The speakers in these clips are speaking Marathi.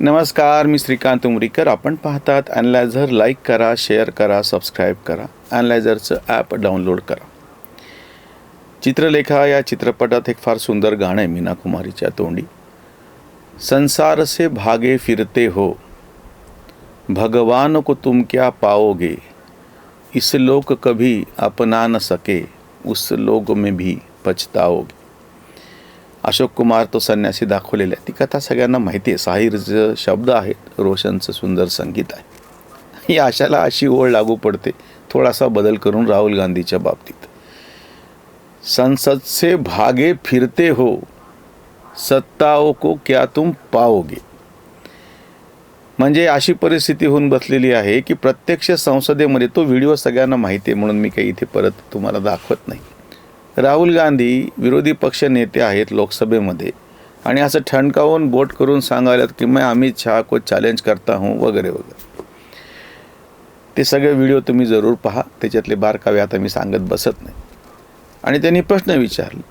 नमस्कार, मी श्रीकांत उमरीकर. आपण पाहतात ॲनलायझर. लाईक करा, शेअर करा, सबस्क्राईब करा. ॲनलायझरचं ॲप डाउनलोड करा. चित्रलेखा या चित्रपटात एक फार सुंदर गाणं आहे मीना कुमारीच्या तोंडी. संसार से भागे फिरते हो, भगवान को तुम क्या पाओगे, इस लोक कभी अपना न सके, उस लोक में भी पछताओगे. अशोक कुमार तो संन्यासी दाखवलेला आहे. ती कथा सगळ्यांना माहिती आहे. साहिरचं शब्द आहेत, रोशनचं सुंदर संगीत आहे. या आशाला अशी ओळ लागू पडते थोडासा बदल करून राहुल गांधीच्या बाबतीत. संसद से भागे फिरते हो, सत्ताओं को क्या तुम पाओगे. म्हणजे अशी परिस्थिती होऊन बसलेली आहे की प्रत्यक्ष संसदेमध्ये, तो व्हिडिओ सगळ्यांना माहिती आहे म्हणून मी काही इथे परत तुम्हाला दाखवत नाही. राहुल गांधी विरोधी पक्ष नेते आहेत लोकसभेमध्ये आणि असं ठणकावून बोट करून सांगायलात की मैं अमित शाह को चॅलेंज करता हूँ वगैरे वगैरे. ते सगळे व्हिडिओ तुम्ही जरूर पहा, त्याच्यातले बारकावे आता मी सांगत बसत नाही. आणि त्यांनी प्रश्न विचारले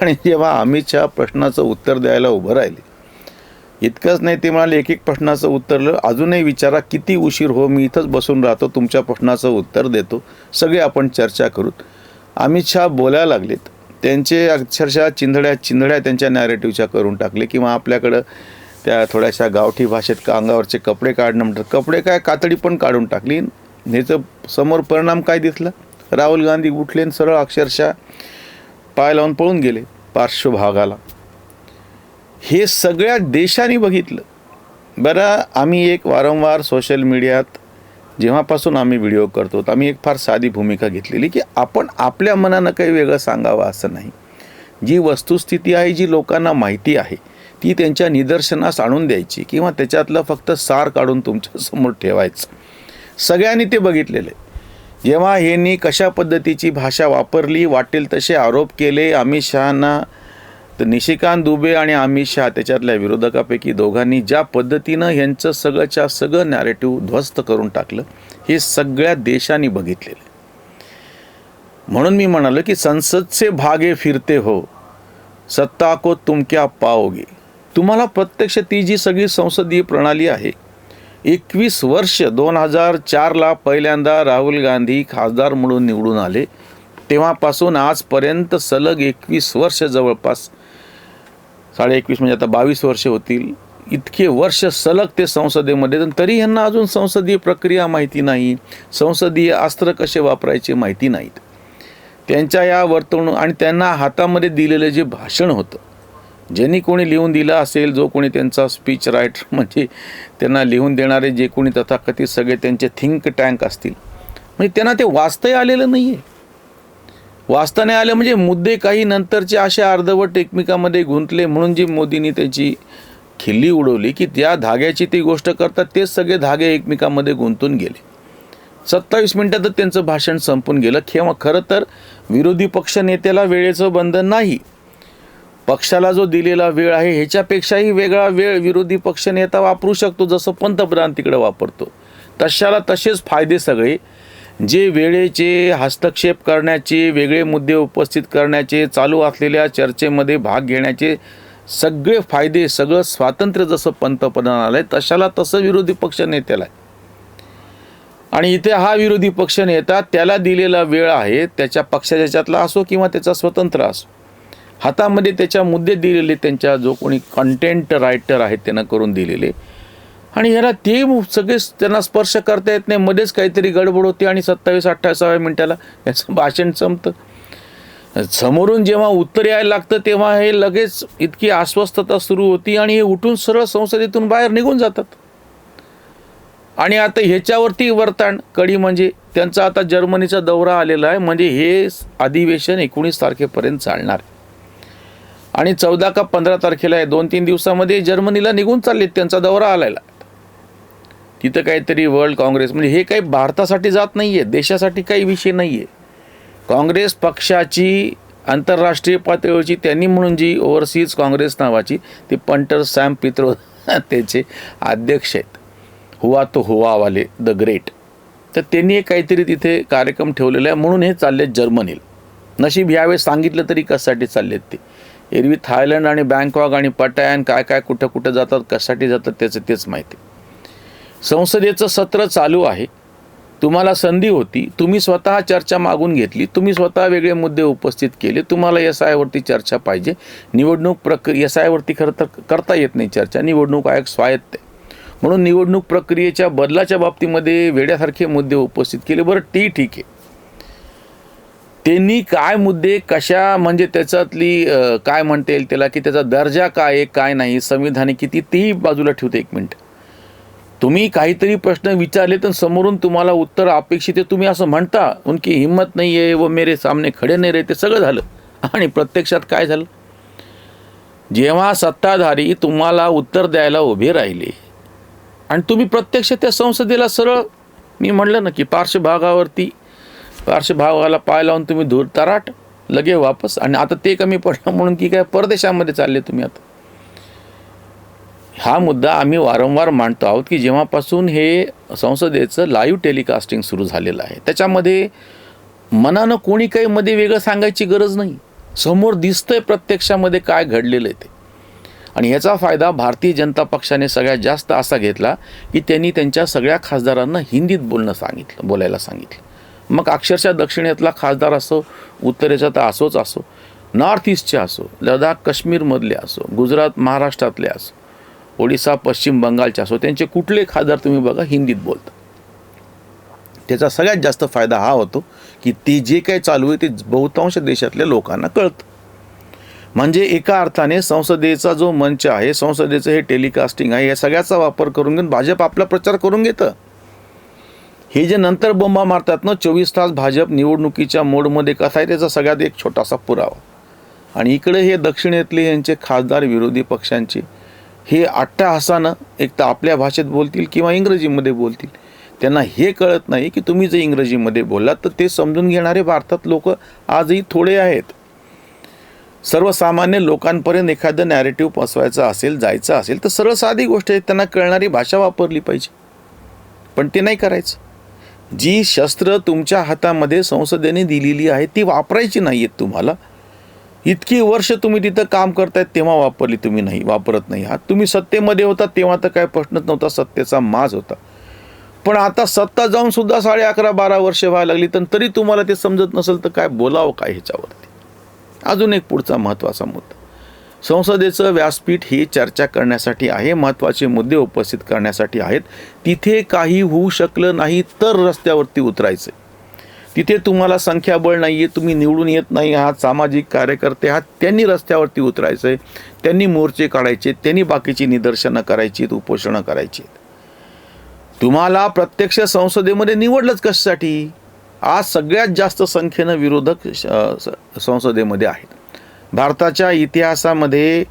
आणि जेव्हा अमित शाह प्रश्नाचं उत्तर द्यायला उभं राहिले, इतकंच नाही, ते म्हणाले एक एक प्रश्नाचं उत्तर अजूनही विचारा, किती उशीर हो, मी इथंच बसून राहतो, तुमच्या प्रश्नाचं उत्तर देतो, सगळे आपण चर्चा करू. अमित शाह बोलायला लागलेत. त्यांचे अक्षरशः चिंधड्या त्यांच्या नॅरेटिव्हच्या करून टाकले. किंवा आपल्याकडं त्या थोड्याशा गावठी भाषेत का अंगावरचे कपडे काढणं म्हणतात, कपडे काय कातडी पण काढून टाकली. ह्याचं समोर परिणाम काय दिसला? राहुल गांधी उठले आणि सरळ अक्षरशः पाय लावून पळून गेले पार्श्वभागाला. हे सगळ्या देशांनी बघितलं. बरं, आम्ही एक वारंवार सोशल मीडियात जेव्हापासून आम्ही व्हिडिओ करतो, आम्ही एक फार साधी भूमिका घेतलेली की आपण आपल्या मनानं काही वेगळं सांगावं असं नाही. जी वस्तुस्थिती आहे, जी लोकांना माहिती आहे, ती त्यांच्या निदर्शनास आणून द्यायची किंवा त्याच्यातलं फक्त सार काढून तुमच्यासमोर ठेवायचं. सगळ्यांनी ते बघितलेलं आहे. जेव्हा ह्यांनी कशा पद्धतीची भाषा वापरली, वाटेल तसे आरोप केले अमित शहांना, तर निशिकांत दुबे आणि अमित शहा त्याच्यातल्या विरोधकापैकी दोघांनी ज्या पद्धतीनं ह्यांचं सगळंच्या सगळं नॅरेटिव्ह ध्वस्त करून टाकलं, हे सगळ्या देशांनी बघितलेलं. म्हणून मी म्हणालो की संसद से भागे फिरते हो, सत्ता को तुम क्या पाओगे. तुम्हाला प्रत्यक्ष ती जी सगळी संसदीय प्रणाली आहे, 21 वर्ष, 2004ला पहिल्यांदा राहुल गांधी खासदार म्हणून निवडून आले, तेव्हापासून आजपर्यंत सलग 21 वर्ष, जवळपास 21.5 म्हणजे आता 22 वर्ष होतील, इतके वर्ष सलग ते संसदेमध्ये, तरी ह्यांना अजून संसदीय प्रक्रिया माहिती नाही, संसदीय अस्त्र कसे वापरायचे माहिती नाहीत. त्यांच्या या वर्तवणूक आणि त्यांना हातामध्ये दिलेलं जे भाषण होतं, ज्यांनी कोणी लिहून दिलं असेल, जो कोणी त्यांचा स्पीच रायटर म्हणजे त्यांना लिहून देणारे जे कोणी तथाकथित सगळे त्यांचे थिंक टँक असतील, म्हणजे त्यांना ते वाचताही आलेलं नाही आहे. वाचता नाही आलं म्हणजे मुद्दे काही नंतरचे असे अर्धवट एकमेकामध्ये गुंतले, म्हणून जी मोदींनी त्याची खिल्ली उडवली की त्या धाग्याची ती गोष्ट करतात, तेच सगळे धागे एकमेकामध्ये गुंतून गेले. 27 मिनिटातच त्यांचं भाषण संपून गेलं. किंवा खरं तर विरोधी पक्ष नेत्याला वेळेचं बंधन नाही, पक्षाला जो दिलेला वेळ आहे ह्याच्यापेक्षाही वेगळा वेळ विरोधी पक्ष नेता वापरू शकतो, जसं पंतप्रधान तिकडे वापरतो. तशाला तसेच फायदे सगळे, जे वेळेचे हस्तक्षेप करण्याचे, वेगळे मुद्दे उपस्थित करण्याचे, चालू असलेल्या चर्चेमध्ये भाग घेण्याचे सगळे फायदे, सगळं स्वातंत्र्य जसं पंतप्रधानाला आहे, तशाला तसं विरोधी पक्ष नेत्याला आहे. आणि इथे हा विरोधी पक्ष नेता, त्याला दिलेला वेळ आहे, त्याच्या पक्षाच्यातला असो किंवा त्याचा स्वतंत्र असो, हातामध्ये त्याच्या मुद्दे दिलेले, त्यांच्या जो कोणी कंटेंट रायटर आहेत त्यांना करून दिलेले, आणि ह्याला ते सगळे त्यांना स्पर्श करता येत नाही. मध्येच काहीतरी गडबड होती आणि 27-28व्या मिनिटाला याचं भाषण संपतं. समोरून जेव्हा उत्तर यायला लागतं तेव्हा हे लगेच इतकी अस्वस्थता सुरू होती आणि हे उठून सरळ संसदेतून बाहेर निघून जातात. आणि आता ह्याच्यावरती वर्ताण कडी म्हणजे त्यांचा आता जर्मनीचा दौरा आलेला आहे, म्हणजे हे अधिवेशन 19 तारखेपर्यंत चालणार आहे आणि 14 का 15 तारखेला आहे, 2-3 दिवसामध्ये जर्मनीला निघून चाललेत, त्यांचा दौरा आलेला. तिथं काहीतरी वर्ल्ड काँग्रेस, म्हणजे हे काही भारतासाठी जात नाही आहे, देशासाठी काही विषय नाही आहे. काँग्रेस पक्षाची आंतरराष्ट्रीय पातळीवरची त्यांनी म्हणून जी ओव्हरसीज काँग्रेस नावाची, ते पंटर सॅम पित्रो त्याचे अध्यक्ष आहेत, हुआ तो हुवावाले द ग्रेट, तर त्यांनी एक काहीतरी तिथे कार्यक्रम ठेवलेला आहे, म्हणून हे चाललेत जर्मनीला. नशीब यावेळेस सांगितलं तरी कशासाठी चाललेत ते, एरवी थायलंड आणि बँकॉक आणि पटायन काय काय कुठं कुठं जातात, कशासाठी जातात त्याचं तेच माहिती. संसदेचं सत्र चालू आहे, तुम्हाला संधी होती, तुम्ही स्वतः चर्चा मागून घेतली, तुम्ही स्वतः वेगळे मुद्दे उपस्थित केले. तुम्हाला SI वरती चर्चा पाहिजे. निवडणूक SI वरती खरं तर करता येत नाही चर्चा, निवडणूक आयोग स्वायत्त आहे. म्हणून निवडणूक प्रक्रियेच्या बदलाच्या बाबतीमध्ये वेड्यासारखे मुद्दे उपस्थित केले. बरं ठीक आहे, त्यांनी काय मुद्दे कशा, म्हणजे त्याच्यातली काय म्हणता येईल त्याला, की त्याचा दर्जा काय आहे काय नाही, संविधानिक किती, तेही बाजूला ठेवते. एक मिनिट, तुम्ही काहीतरी प्रश्न विचारले तर समोरून तुम्हाला उत्तर अपेक्षित आहे, तुम्ही असं म्हणता, उनकी हिम्मत नाही आहे व मेरे सामने खडे नाही रे, ते सगळं झालं. आणि प्रत्यक्षात काय झालं, जेव्हा सत्ताधारी तुम्हाला उत्तर द्यायला उभे राहिले आणि तुम्ही प्रत्यक्ष त्या संसदेला सरळ, मी म्हणलं ना की पार्श्वभागाला पाय लावून तुम्ही दूर तराट लगे वापस. आणि आता ते कमी पडलं म्हणून की काय परदेशामध्ये चालले तुम्ही. आता हा मुद्दा आम्ही वारंवार मांडतो आहोत की जेव्हापासून हे संसदेचं लाईव्ह टेलिकास्टिंग सुरू झालेलं आहे, त्याच्यामध्ये मनानं कोणी काही मध्ये वेगळं सांगायची गरज नाही. समोर दिसतंय प्रत्यक्षामध्ये काय घडलेलं आहे ते. आणि ह्याचा फायदा भारतीय जनता पक्षाने सगळ्यात जास्त असा घेतला की त्यांनी त्यांच्या सगळ्या खासदारांना हिंदीत बोलायला सांगितलं. मग अक्षरशः दक्षिणेतला खासदार असो, उत्तरेचा तर असो, नॉर्थ ईस्टचे असो, लडाख काश्मीरमधले असो, गुजरात महाराष्ट्रातले असो, ओडिसा पश्चिम बंगालचे असो, त्यांचे कुठले खासदार तुम्ही बघा हिंदीत बोलतात. त्याचा सगळ्यात जास्त फायदा हा होतो की ते जे काही चालू आहे ते बहुतांश देशातल्या लोकांना कळतं. म्हणजे एका अर्थाने संसदेचा जो मंच आहे, संसदेचं हे टेलिकास्टिंग आहे, या सगळ्याचा वापर करून घेऊन भाजप आपला प्रचार करून घेतं. हे जे नंतर बोंबा मारतात ना 24 तास भाजप निवडणुकीच्या मोडमध्ये कसा आहे, त्याचा सगळ्यात एक छोटासा पुरावा. आणि इकडे हे दक्षिणेतले यांचे खासदार विरोधी पक्षांचे हे अट्टाहासानं एक तर आपल्या भाषेत बोलतील किंवा इंग्रजीमध्ये बोलतील. त्यांना हे कळत नाही की तुम्ही जर इंग्रजीमध्ये बोललात तर ते समजून घेणारे भारतात लोक आजही थोडे आहेत. सर्वसामान्य लोकांपर्यंत एखादं नॅरेटिव्ह पसवायचं असेल, जायचं असेल तर सरळ साधी गोष्ट आहे, त्यांना कळणारी भाषा वापरली पाहिजे. पण ते नाही करायचं. जी शस्त्र तुमच्या हातामध्ये संसदेने दिलेली आहे ती वापरायची नाही आहेत तुम्हाला. इतकी वर्ष तुम्ही तिथं काम करतायत तेव्हा वापरली, तुम्ही नाही वापरत नाही आहात. तुम्ही सत्तेमध्ये होता तेव्हा तर काय प्रश्नच नव्हता, सत्तेचा माज होता. पण आता सत्ता जाऊन सुद्धा 11.5-12 वर्ष व्हायला लागली तर तरी तुम्हाला ते समजत नसेल तर काय बोलावं काय ह्याच्यावरती. अजून एक पुढचा महत्त्वाचा मुद्दा, संसदेचं व्यासपीठ ही चर्चा करण्यासाठी आहे, महत्त्वाचे मुद्दे उपस्थित करण्यासाठी आहेत. तिथे काही होऊ शकलं नाही तर रस्त्यावरती उतरायचं. तिथे तुम्हाला संख्याबळ नाही आहे, तुम्ही निवडून येत नाही आहात, सामाजिक कार्यकर्ते आहात, त्यांनी रस्त्यावरती उतरायचं आहे, त्यांनी मोर्चे काढायचे, त्यांनी बाकीची निदर्शनं करायची, उपोषणं करायची. तुम्हाला प्रत्यक्ष संसदेमध्ये निवडलंच कशासाठी? आज सगळ्यात जास्त संख्येनं विरोधक संसदेमध्ये आहेत. भारताच्या इतिहासामध्ये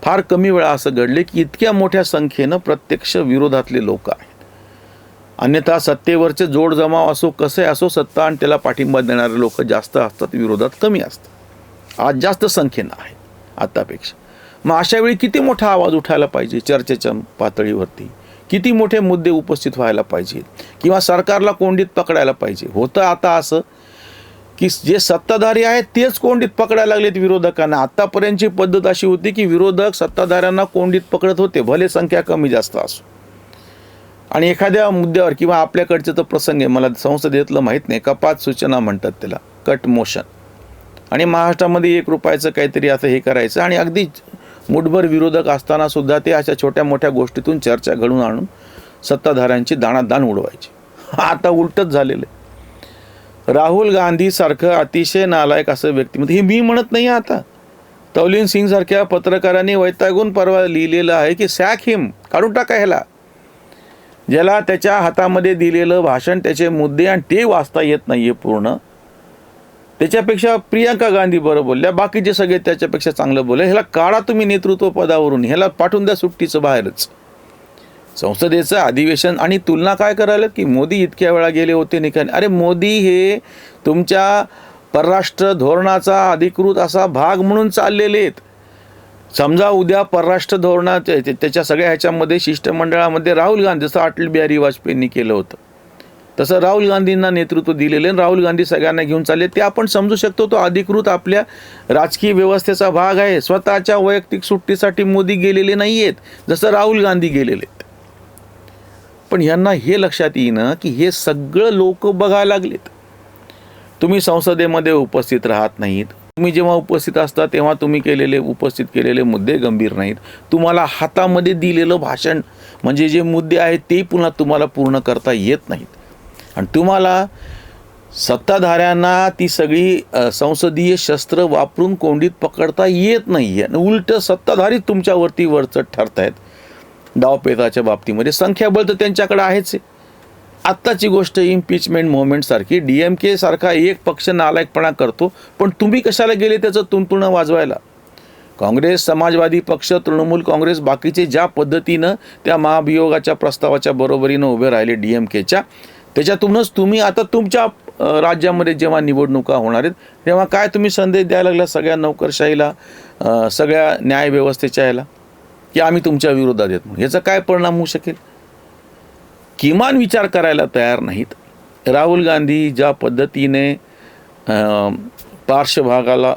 फार कमी वेळा असं घडले की इतक्या मोठ्या संख्येनं प्रत्यक्ष विरोधातले लोक आहेत. अन्यथा सत्तेवरचे जोड जमाव असो कसे असो, सत्ता आणि त्याला पाठिंबा देणारे लोक जास्त असतात, विरोधात कमी असतात. आज जास्त संख्येनं आहे आतापेक्षा. मग अशा वेळी किती मोठा आवाज उठायला पाहिजे चर्चेच्या पातळीवरती, किती मोठे मुद्दे उपस्थित व्हायला पाहिजेत, किंवा सरकारला कोंडीत पकडायला पाहिजे. होतं आता असं की जे सत्ताधारी आहेत तेच कोंडीत पकडायला लागलेत विरोधकांना. आत्तापर्यंतची पद्धत अशी होती की विरोधक सत्ताधाऱ्यांना कोंडीत पकडत होते, भले संख्या कमी जास्त असो. आणि एखाद्या मुद्द्यावर किंवा आपल्याकडचे तर प्रसंग आहे, मला संसदेतलं माहीत नाही, कपात सूचना म्हणतात त्याला, कट मोशन. आणि महाराष्ट्रामध्ये 1 रुपयाचं काहीतरी असं हे करायचं आणि अगदी मुठभर विरोधक असताना सुद्धा ते अशा छोट्या मोठ्या गोष्टीतून चर्चा घडवून आणून सत्ताधाऱ्यांची दाणादाण उडवायची. आता उलटच झालेलं आहे. राहुल गांधीसारखं अतिशय नालायक असं व्यक्तिमत्व, हे मी म्हणत नाही. आता तौलीन सिंग सारख्या पत्रकारांनी वैतागून परवा लिहिलेलं आहे की सॅक हिम, काढून टाका ह्याला, ज्याला त्याच्या हातामध्ये दिलेलं भाषण, त्याचे मुद्दे आणि ते वाचता येत नाहीये पूर्ण. त्याच्यापेक्षा प्रियंका गांधी बरं बोलल्या, बाकीचे सगळे त्याच्यापेक्षा चांगलं बोलले. ह्याला काढा तुम्ही नेतृत्व पदावरून, ह्याला पाठवून द्या सुट्टीचं बाहेरच. संसदेचं अधिवेशन आणि तुलना काय करायला की मोदी इतक्या वेळा गेले होते निकाल. अरे मोदी हे तुमच्या परराष्ट्र धोरणाचा अधिकृत असा भाग म्हणून चाललेले आहेत. समजा उद्या परराष्ट्र धोरणाच्या त्याच्या सगळ्या ह्याच्यामध्ये शिष्टमंडळामध्ये राहुल गांधी, जसं अटल बिहारी वाजपेयींनी केलं होतं, तसं राहुल गांधींना नेतृत्व दिलेले, राहुल गांधी सगळ्यांना घेऊन चालले, ते आपण समजू शकतो. तो अधिकृत आपल्या राजकीय व्यवस्थेचा भाग आहे. स्वतःच्या वैयक्तिक सुट्टीसाठी मोदी गेलेले नाही आहेत, जसं राहुल गांधी गेलेले आहेत. पण यांना हे लक्षात येईना की हे सगळं लोक बघायला लागलेत. तुम्ही संसदेमध्ये उपस्थित राहत नाहीत. तुम्ही जेव्हा उपस्थित असता तेव्हा तुम्ही उपस्थित केलेले मुद्दे गंभीर नाहीत. तुम्हाला हातामध्ये दिलेलं भाषण म्हणजे जे मुद्दे आहेत ते पुन्हा तुम्हाला पूर्ण करता येत नाहीत. आणि तुम्हाला सत्ताधाऱ्यांना ती सगळी संसदीय शस्त्र वापरून कोंडीत पकडता येत नाही आहे. उलट सत्ताधारी तुमच्यावरती वरचढ ठरतायत डावपेचाच्या बाबतीमध्ये. संख्याबळ तर त्यांच्याकडे आहेच आहे. आत्ताची गोष्ट इम्पिचमेंट मुव्हमेंटसारखी, DMK सारखा एक पक्ष नालायकपणा करतो, पण तुम्ही कशाला गेले त्याचं तुणतुणं वाजवायला? काँग्रेस, समाजवादी पक्ष, तृणमूल काँग्रेस, बाकीचे ज्या पद्धतीनं त्या महाभियोगाच्या प्रस्तावाच्या बरोबरीनं उभे राहिले DMKच्या, त्याच्यातूनच तुम्ही आता तुमच्या राज्यामध्ये जेव्हा निवडणुका होणार आहेत तेव्हा काय तुम्ही संदेश द्यायला लागला सगळ्या नोकरशाहीला, सगळ्या न्यायव्यवस्थेच्या याला, की आम्ही तुमच्या विरोधात येत म्हणून? याचा काय परिणाम होऊ शकेल? किमान विचार करायला तयार नाहीत. राहुल गांधी ज्या पद्धतीने पार्श्वभागाला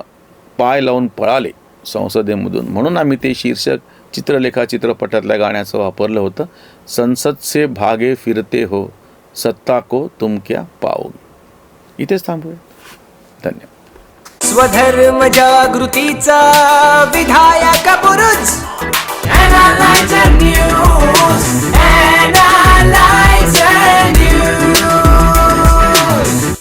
पाय लावून पळाले संसदेमधून, म्हणून आम्ही ते शीर्षक चित्रलेखा चित्रपटातल्या गाण्याचं वापरलं होतं. संसद से भागे फिरते हो, सत्ता को तुम क्या पाओगे. इथेच थांबूया. धन्यवाद. स्वधर्म जागृतीचा विधायक बुरुज NLJ News.